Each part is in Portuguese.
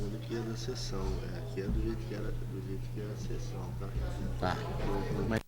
falando que é da sessão. Aqui é do jeito que era a sessão, tá? Tá. Mas...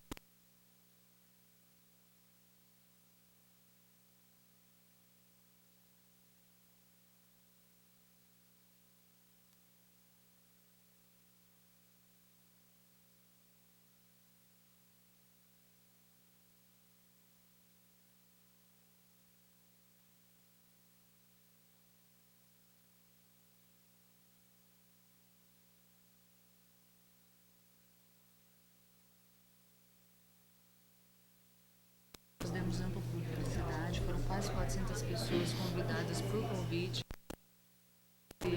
Nós demos ampla publicidade, foram quase 400 pessoas convidadas por convite,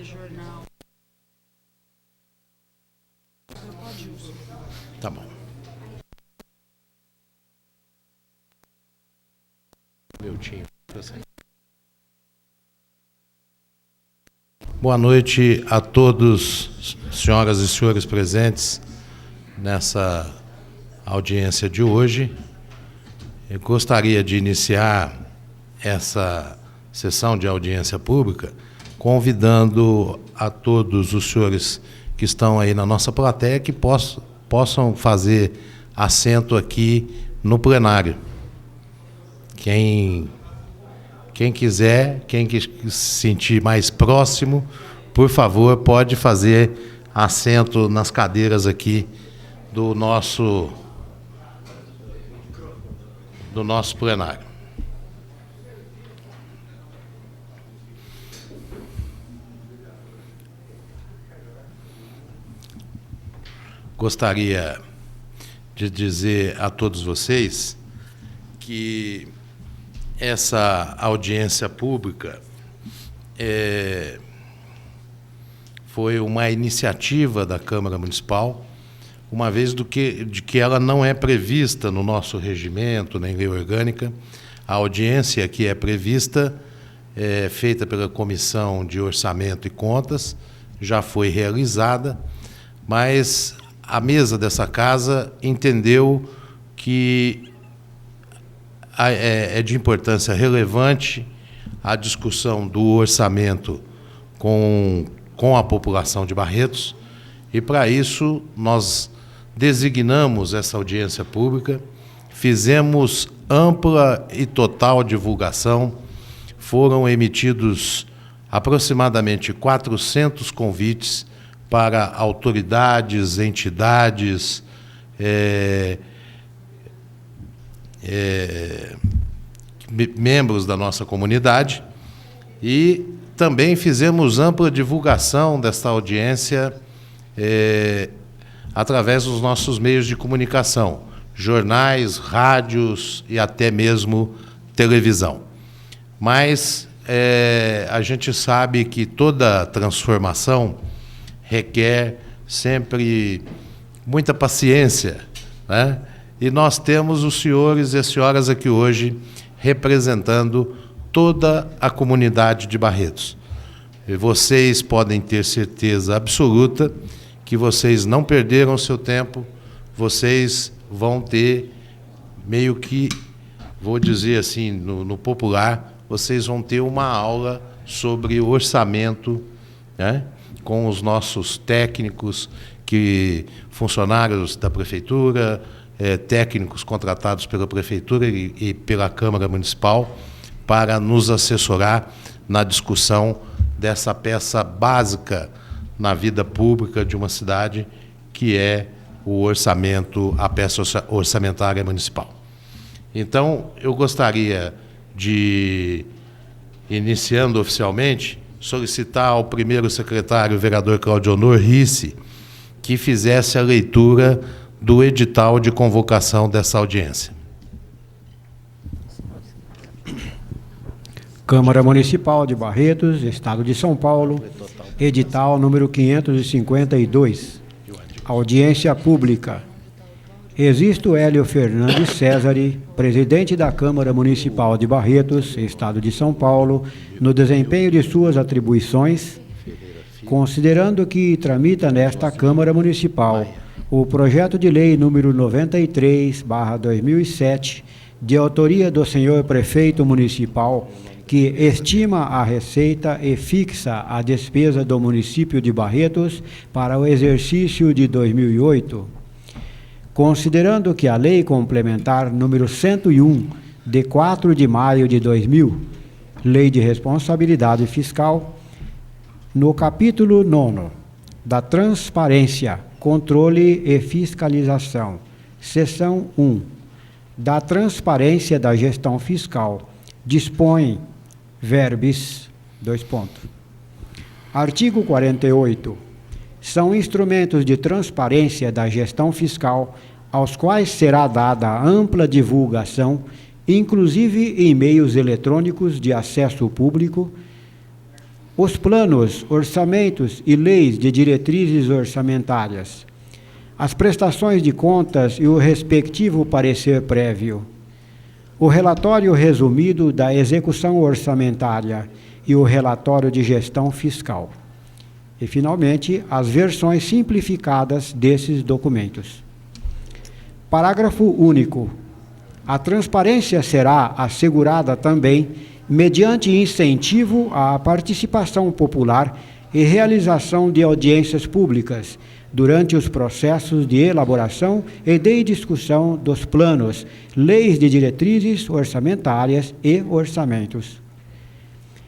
jornal. Pode uso. Tá bom. Meu time. Boa noite a todos, senhoras e senhores presentes nessa audiência de hoje. Eu gostaria de iniciar essa sessão de audiência pública convidando a todos os senhores que estão aí na nossa plateia que possam fazer assento aqui no plenário. Quem quiser, quem se sentir mais próximo, por favor, pode fazer assento nas cadeiras aqui do nosso plenário. Gostaria de dizer a todos vocês que essa audiência pública foi uma iniciativa da Câmara Municipal, uma vez de que ela não é prevista no nosso regimento, nem lei orgânica. A audiência que é prevista é feita pela Comissão de Orçamento e Contas, já foi realizada, mas a mesa dessa casa entendeu que é de importância relevante a discussão do orçamento com a população de Barretos, e para isso nós designamos essa audiência pública, fizemos ampla e total divulgação, foram emitidos aproximadamente 400 convites para autoridades, entidades, membros da nossa comunidade, e também fizemos ampla divulgação desta audiência através dos nossos meios de comunicação, jornais, rádios e até mesmo televisão. Mas a gente sabe que toda transformação requer sempre muita paciência, né? E nós temos os senhores e as senhoras aqui hoje representando toda a comunidade de Barretos. E vocês podem ter certeza absoluta que vocês não perderam seu tempo, vocês vão ter, meio que, vou dizer assim, no popular, vocês vão ter uma aula sobre orçamento, né, com os nossos técnicos, funcionários da Prefeitura, técnicos contratados pela Prefeitura e pela Câmara Municipal, para nos assessorar na discussão dessa peça básica na vida pública de uma cidade, que é o orçamento, a peça orçamentária municipal. Então, eu gostaria de, iniciando oficialmente, solicitar ao primeiro secretário, o vereador Claudionor Risse, que fizesse a leitura do edital de convocação dessa audiência. Câmara Municipal de Barretos, Estado de São Paulo, edital número 552. Audiência pública. Existo Hélio Fernandes Césare, presidente da Câmara Municipal de Barretos, Estado de São Paulo, no desempenho de suas atribuições, considerando que tramita nesta Câmara Municipal o projeto de lei número 93/2007, de autoria do senhor prefeito municipal, que estima a receita e fixa a despesa do município de Barretos para o exercício de 2008, considerando que a Lei Complementar número 101, de 4 de maio de 2000, Lei de Responsabilidade Fiscal, no capítulo 9 da Transparência, Controle e Fiscalização, seção 1, da Transparência da Gestão Fiscal, dispõe verbis, Artigo 48. São instrumentos de transparência da gestão fiscal aos quais será dada ampla divulgação, inclusive em meios eletrônicos de acesso público, os planos, orçamentos e leis de diretrizes orçamentárias, as prestações de contas e o respectivo parecer prévio, o relatório resumido da execução orçamentária e o relatório de gestão fiscal. E, finalmente, as versões simplificadas desses documentos. Parágrafo único. A transparência será assegurada também mediante incentivo à participação popular e realização de audiências públicas durante os processos de elaboração e de discussão dos planos, leis de diretrizes orçamentárias e orçamentos.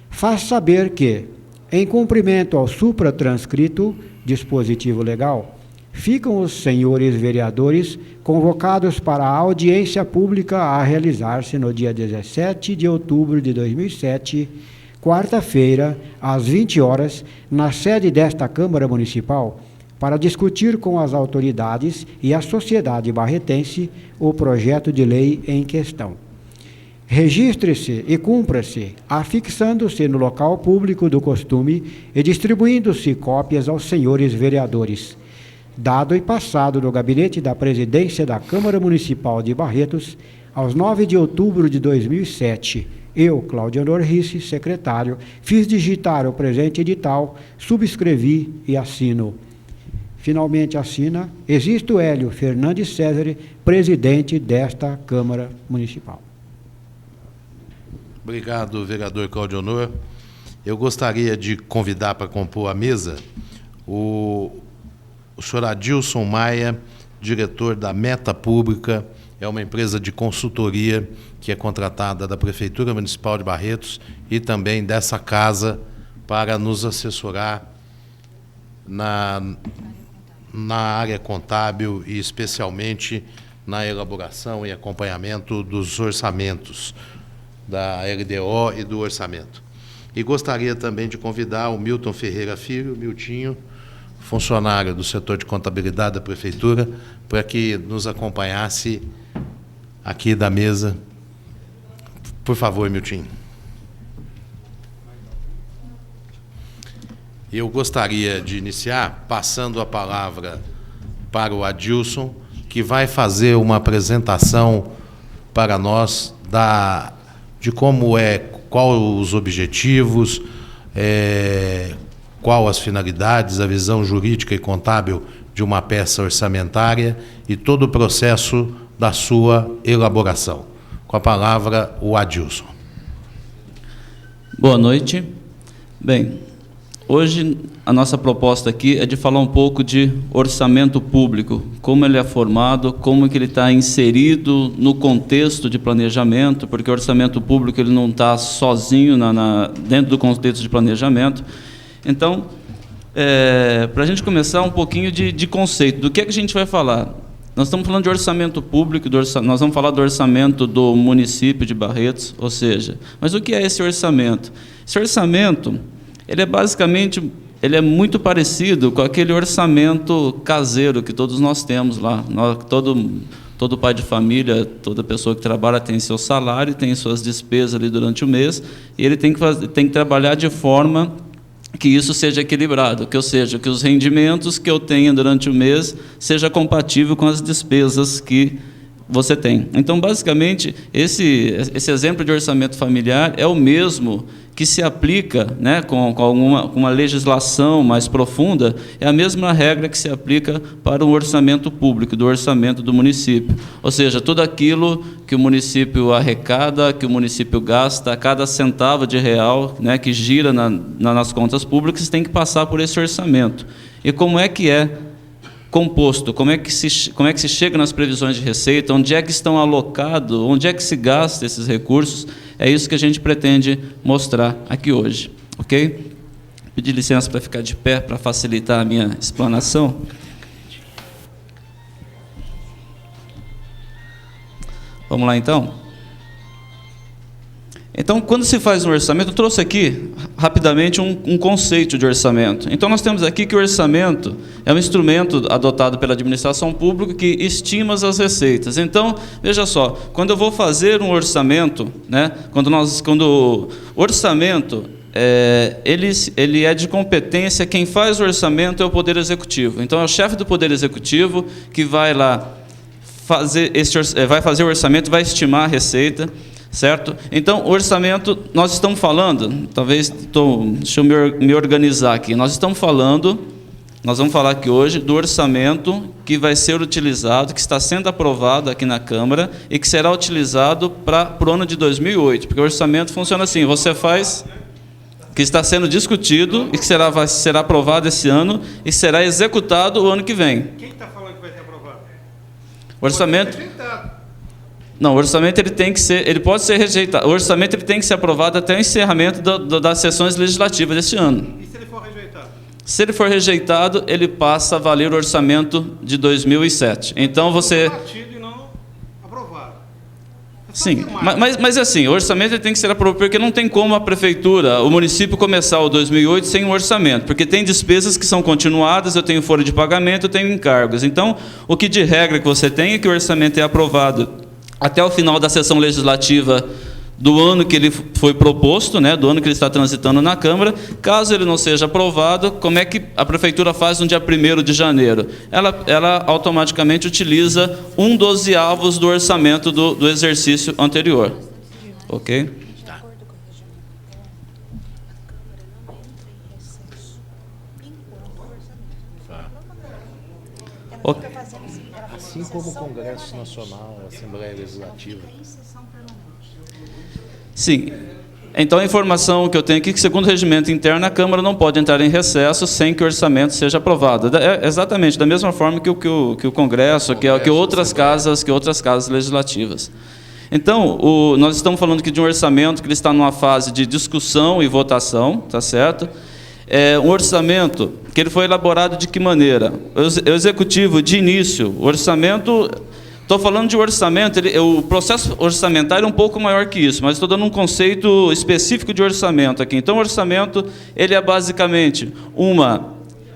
Faz saber que, em cumprimento ao supratranscrito dispositivo legal, ficam os senhores vereadores convocados para a audiência pública a realizar-se no dia 17 de outubro de 2007, quarta-feira, às 20 horas, na sede desta Câmara Municipal, para discutir com as autoridades e a sociedade barretense o projeto de lei em questão. Registre-se e cumpra-se, afixando-se no local público do costume e distribuindo-se cópias aos senhores vereadores. Dado e passado no gabinete da presidência da Câmara Municipal de Barretos, aos 9 de outubro de 2007, eu, Claudianor Risse, secretário, fiz digitar o presente edital, subscrevi e assino. Finalmente assina Existo Hélio Fernandes César, presidente desta Câmara Municipal. Obrigado, vereador Claudionor. Eu gostaria de convidar para compor a mesa o senhor Adilson Maia, diretor da Meta Pública, é uma empresa de consultoria que é contratada da Prefeitura Municipal de Barretos e também dessa casa para nos assessorar na área contábil e especialmente na elaboração e acompanhamento dos orçamentos da LDO e do orçamento. E gostaria também de convidar o Milton Ferreira Filho, Miltinho, funcionário do setor de contabilidade da Prefeitura, para que nos acompanhasse aqui da mesa. Por favor, Miltinho. Eu gostaria de iniciar passando a palavra para o Adilson, que vai fazer uma apresentação para nós de como qual os objetivos, qual as finalidades, a visão jurídica e contábil de uma peça orçamentária e todo o processo da sua elaboração. Com a palavra, o Adilson. Boa noite. Bem, hoje a nossa proposta aqui é de falar um pouco de orçamento público, como ele é formado, como que ele está inserido no contexto de planejamento, porque o orçamento público ele não está sozinho dentro do contexto de planejamento. Então, para a gente começar um pouquinho de conceito, do que a gente vai falar? Nós estamos falando de orçamento público, nós vamos falar do orçamento do município de Barretos, ou seja, mas o que é esse orçamento? Esse orçamento, ele é basicamente, ele é muito parecido com aquele orçamento caseiro que todos nós temos lá. Todo pai de família, toda pessoa que trabalha tem seu salário, tem suas despesas ali durante o mês, e ele tem que trabalhar de forma que isso seja equilibrado, que os rendimentos que eu tenha durante o mês seja compatível com as despesas que você tem. Então, basicamente, esse exemplo de orçamento familiar é o mesmo que se aplica, né, com uma legislação mais profunda, é a mesma regra que se aplica para o orçamento público, do orçamento do município. Ou seja, tudo aquilo que o município arrecada, que o município gasta, cada centavo de real, né, que gira nas contas públicas, tem que passar por esse orçamento. E como é que é composto, como é que se chega nas previsões de receita, onde é que estão alocados, onde é que se gasta esses recursos, é isso que a gente pretende mostrar aqui hoje, ok? Pedir licença para ficar de pé, para facilitar a minha explanação. Vamos lá, então? Então, quando se faz um orçamento, eu trouxe aqui, rapidamente, um conceito de orçamento. Então, nós temos aqui que o orçamento é um instrumento adotado pela administração pública que estima as receitas. Então, veja só, quando eu vou fazer um orçamento, né, quando o orçamento, ele é de competência, quem faz o orçamento é o Poder Executivo. Então, é o chefe do Poder Executivo que vai lá vai fazer o orçamento, vai estimar a receita, certo? Então, o orçamento, nós estamos falando, deixa eu me organizar aqui, nós vamos falar aqui hoje do orçamento que vai ser utilizado, que está sendo aprovado aqui na Câmara e que será utilizado para o ano de 2008, porque o orçamento funciona assim, você faz, que está sendo discutido e que será aprovado esse ano e será executado o ano que vem. Quem está falando que vai ser aprovado? O orçamento... Não, o orçamento ele pode ser rejeitado. O orçamento ele tem que ser aprovado até o encerramento das sessões legislativas deste ano. E se ele for rejeitado? Se ele for rejeitado, ele passa a valer o orçamento de 2007. Então você... e não aprovado. Sim, mas assim, o orçamento ele tem que ser aprovado, porque não tem como a prefeitura, o município começar o 2008 sem um orçamento, porque tem despesas que são continuadas, eu tenho folha de pagamento, eu tenho encargos. Então, o que de regra que você tem é que o orçamento é aprovado até o final da sessão legislativa do ano que ele foi proposto, né, do ano que ele está transitando na Câmara. Caso ele não seja aprovado, como é que a Prefeitura faz no dia 1º de janeiro? Ela automaticamente utiliza 1/12 do orçamento do exercício anterior. Ok? Ok. Assim como o Congresso Nacional, a Assembleia Legislativa. Sim. Então, a informação que eu tenho aqui é que, segundo o regimento interno, a Câmara não pode entrar em recesso sem que o orçamento seja aprovado. É exatamente da mesma forma que o Congresso, que outras casas legislativas. Então, nós estamos falando aqui de um orçamento que ele está numa fase de discussão e votação, tá certo? É um orçamento que ele foi elaborado de que maneira? O executivo, de início, o orçamento... Estou falando de orçamento, o processo orçamentário é um pouco maior que isso, mas estou dando um conceito específico de orçamento aqui. Então, o orçamento ele é basicamente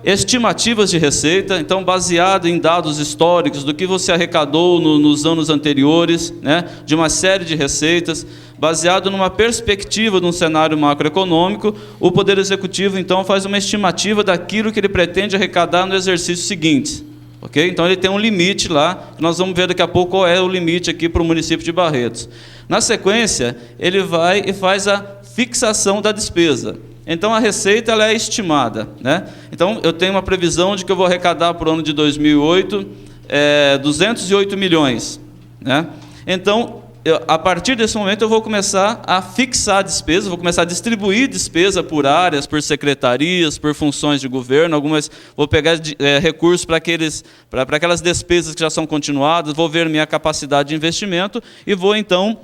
estimativas de receita, então baseado em dados históricos do que você arrecadou nos anos anteriores, né, de uma série de receitas, baseado numa perspectiva de um cenário macroeconômico. O Poder Executivo, então, faz uma estimativa daquilo que ele pretende arrecadar no exercício seguinte. Okay? Então, ele tem um limite lá, nós vamos ver daqui a pouco qual é o limite aqui para o município de Barretos. Na sequência, ele vai e faz a fixação da despesa. Então, a receita ela é estimada, né? Então, eu tenho uma previsão de que eu vou arrecadar para o ano de 2008 208 milhões. Né? Então, a partir desse momento, eu vou começar a fixar a despesa, vou começar a distribuir despesa por áreas, por secretarias, por funções de governo, vou pegar recursos para aquelas despesas que já são continuadas, vou ver minha capacidade de investimento e vou, então,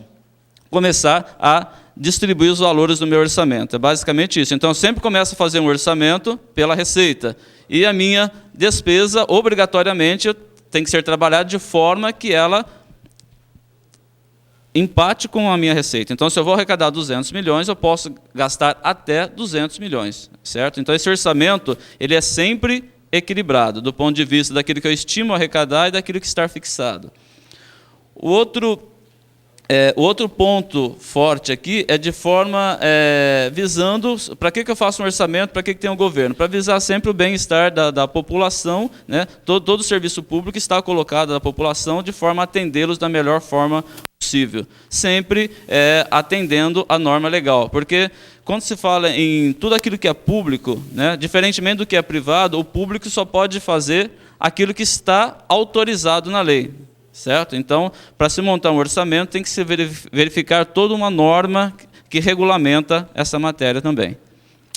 começar a distribuir os valores do meu orçamento. É basicamente isso. Então, eu sempre começo a fazer um orçamento pela receita. E a minha despesa, obrigatoriamente, tem que ser trabalhada de forma que ela empate com a minha receita. Então, se eu vou arrecadar 200 milhões, eu posso gastar até 200 milhões. Certo? Então, esse orçamento ele é sempre equilibrado, do ponto de vista daquilo que eu estimo arrecadar e daquilo que está fixado. O outro Outro ponto forte aqui é de forma visando, para que eu faço um orçamento, para que tem um governo? Para visar sempre o bem-estar da população, né? Todo o serviço público está colocado à população de forma a atendê-los da melhor forma possível, sempre atendendo a norma legal, porque quando se fala em tudo aquilo que é público, né, diferentemente do que é privado, o público só pode fazer aquilo que está autorizado na lei. Certo? Então, para se montar um orçamento, tem que se verificar toda uma norma que regulamenta essa matéria também.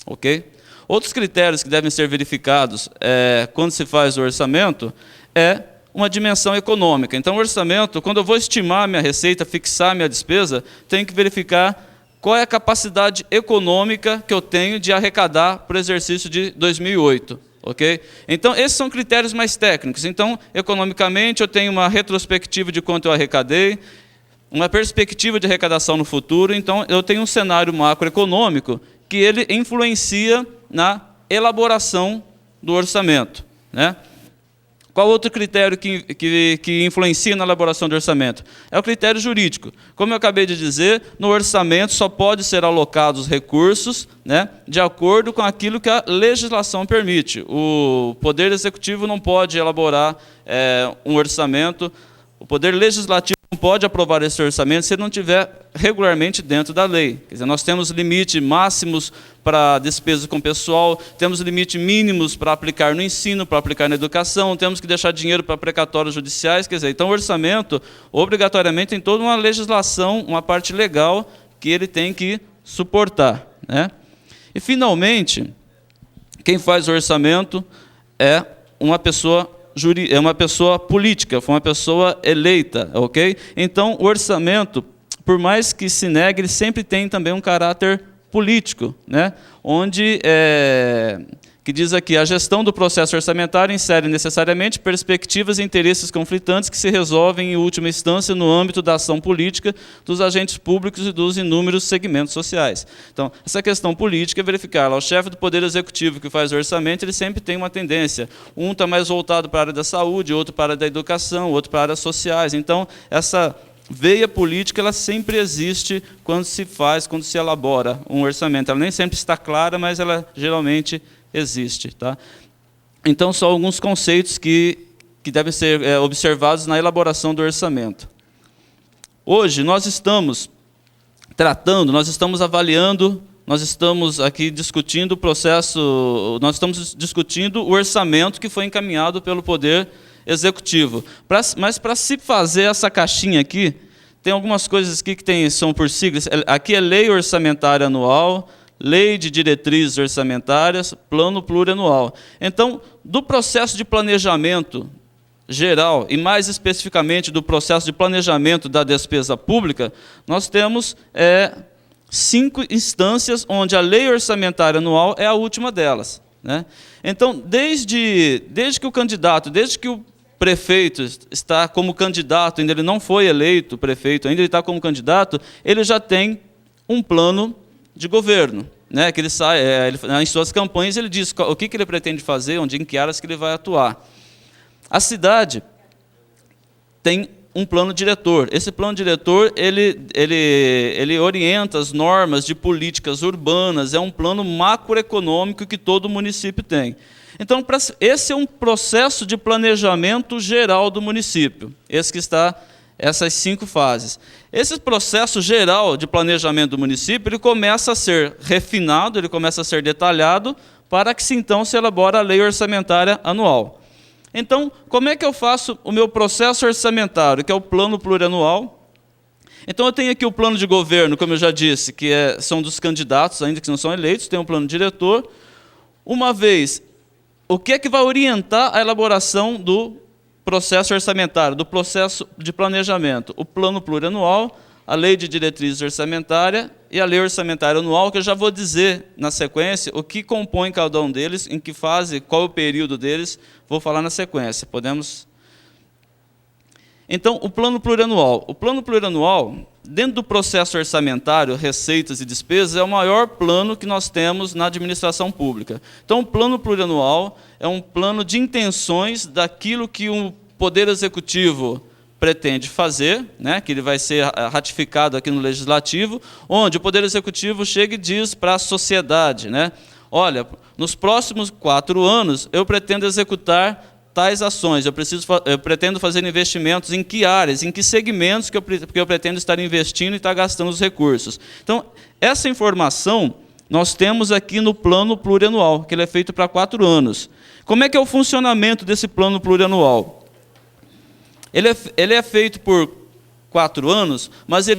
Ok? Outros critérios que devem ser verificados quando se faz o orçamento é uma dimensão econômica. Então, o orçamento, quando eu vou estimar minha receita, fixar minha despesa, tenho que verificar qual é a capacidade econômica que eu tenho de arrecadar para o exercício de 2008. Okay? Então, esses são critérios mais técnicos. Então, economicamente, eu tenho uma retrospectiva de quanto eu arrecadei, uma perspectiva de arrecadação no futuro. Então, eu tenho um cenário macroeconômico que ele influencia na elaboração do orçamento, né? Qual outro critério que influencia na elaboração do orçamento? É o critério jurídico. Como eu acabei de dizer, no orçamento só pode ser alocados recursos, né, de acordo com aquilo que a legislação permite. O Poder Executivo não pode elaborar um orçamento, o Poder Legislativo não pode aprovar esse orçamento se ele não estiver regularmente dentro da lei. Quer dizer, nós temos limites máximos para despesas com pessoal, temos limites mínimos para aplicar no ensino, para aplicar na educação, temos que deixar dinheiro para precatórios judiciais. Quer dizer, então o orçamento, obrigatoriamente, tem toda uma legislação, uma parte legal que ele tem que suportar, né? E, finalmente, quem faz o orçamento é uma pessoa política, foi uma pessoa eleita, ok? Então, o orçamento, por mais que se negue, ele sempre tem também um caráter político, né? Onde, que diz aqui, a gestão do processo orçamentário insere necessariamente perspectivas e interesses conflitantes que se resolvem, em última instância, no âmbito da ação política dos agentes públicos e dos inúmeros segmentos sociais. Então, essa questão política é verificar, lá, o chefe do Poder Executivo que faz o orçamento, ele sempre tem uma tendência. Um está mais voltado para a área da saúde, outro para a área da educação, outro para áreas sociais. Então, essa veia política, ela sempre existe quando se elabora um orçamento. Ela nem sempre está clara, mas ela geralmente existe. Tá? Então, são alguns conceitos que devem ser observados na elaboração do orçamento. Hoje, nós estamos avaliando, nós estamos aqui discutindo o processo, nós estamos discutindo o orçamento que foi encaminhado pelo Poder Executivo. Mas, para se fazer essa caixinha aqui, tem algumas coisas aqui que são por siglas. Aqui é Lei Orçamentária Anual, Lei de Diretrizes Orçamentárias, Plano Plurianual. Então, do processo de planejamento geral, e mais especificamente do processo de planejamento da despesa pública, nós temos 5 instâncias, onde a Lei Orçamentária Anual é a última delas, né? Então, desde que o prefeito está como candidato, ainda ele não foi eleito prefeito, ainda ele está como candidato, ele já tem um plano de governo, né? Que ele sai, em suas campanhas ele diz o que ele pretende fazer, em que áreas que ele vai atuar. A cidade tem um plano diretor. Esse plano diretor ele orienta as normas de políticas urbanas, é um plano macroeconômico que todo município tem. Então, esse é um processo de planejamento geral do município, essas 5 fases. Esse processo geral de planejamento do município, ele começa a ser refinado, ele começa a ser detalhado, para que então se elabore a Lei Orçamentária Anual. Então, como é que eu faço o meu processo orçamentário, que é o Plano Plurianual? Então, eu tenho aqui o plano de governo, como eu já disse, que são dos candidatos, ainda que não são eleitos, tem um plano diretor. Uma vez, o que é que vai orientar a elaboração do processo orçamentário, do processo de planejamento? O Plano Plurianual, a Lei de Diretrizes Orçamentárias e a Lei Orçamentária Anual, que eu já vou dizer na sequência o que compõe cada um deles, em que fase, qual é o período deles, vou falar na sequência. Então, o Plano Plurianual. O Plano Plurianual, dentro do processo orçamentário, receitas e despesas, é o maior plano que nós temos na administração pública. Então, o Plano Plurianual é um plano de intenções daquilo que o Poder Executivo pretende fazer, né, que ele vai ser ratificado aqui no Legislativo, onde o Poder Executivo chega e diz para a sociedade, né, olha, nos próximos 4 anos eu pretendo executar tais ações, eu pretendo fazer investimentos em que áreas, em que segmentos que eu pretendo estar investindo e estar gastando os recursos. Então, essa informação nós temos aqui no plano plurianual, que ele é feito para 4 anos. Como é que é o funcionamento desse plano plurianual? Ele é feito por 4 anos, mas ele